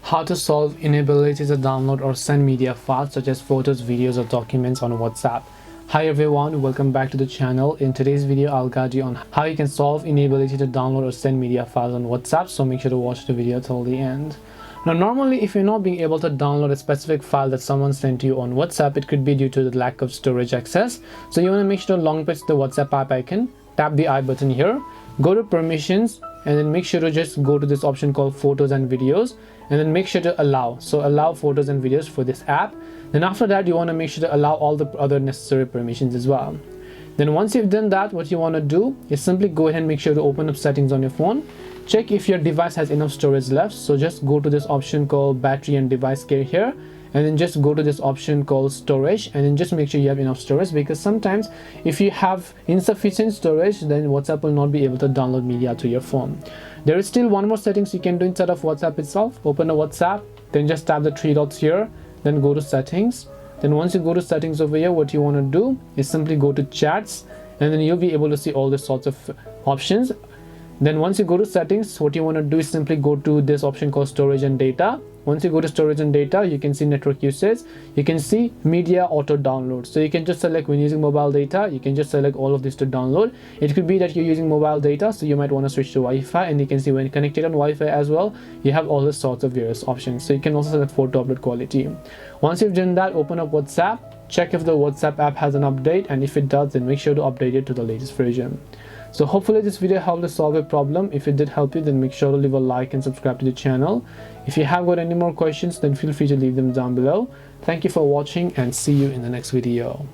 How to solve inability to download or send media files such as photos, videos, or documents on WhatsApp. Hi everyone, welcome back to the channel. In today's video, I'll guide you on how you can solve inability to download or send media files on WhatsApp, so make sure to watch the video till the end. Now, normally if you're not being able to download a specific file that someone sent you on WhatsApp, it could be due to the lack of storage access. So you want to make sure to long press the WhatsApp app icon, tap the I button here, go to permissions, and then make sure to just go to this option called photos and videos, and then make sure to allow photos and videos for this app. Then after that, you want to make sure to allow all the other necessary permissions as well. Then once you've done that, what you want to do is simply go ahead and make sure to open up settings on your phone. Check if your device has enough storage left. So just go to this option called battery and device care here, and then just go to this option called storage, and then just make sure you have enough storage, because sometimes if you have insufficient storage, then WhatsApp will not be able to download media to your phone. There is still one more settings you can do inside of WhatsApp itself. Open a WhatsApp, then just tap the three dots here, then go to settings. Then once you go to settings over here, what you want to do is simply go to chats, and then you'll be able to see all the sorts of options. Then once you go to settings, what you want to do is simply go to this option called storage and data. Once you go to storage and data, you can see network usage, you can see media auto download. So you can just select when using mobile data, you can just select all of this to download. It could be that you're using mobile data, so you might want to switch to Wi-Fi, and you can see when connected on Wi-Fi as well, you have all the sorts of various options. So you can also select photo upload quality. Once you've done that, open up WhatsApp, check if the WhatsApp app has an update, and if it does, then make sure to update it to the latest version. So hopefully this video helped to solve a problem. If it did help you, then make sure to leave a like and subscribe to the channel. If you have got any more questions, then feel free to leave them down below. Thank you for watching, and see you in the next video.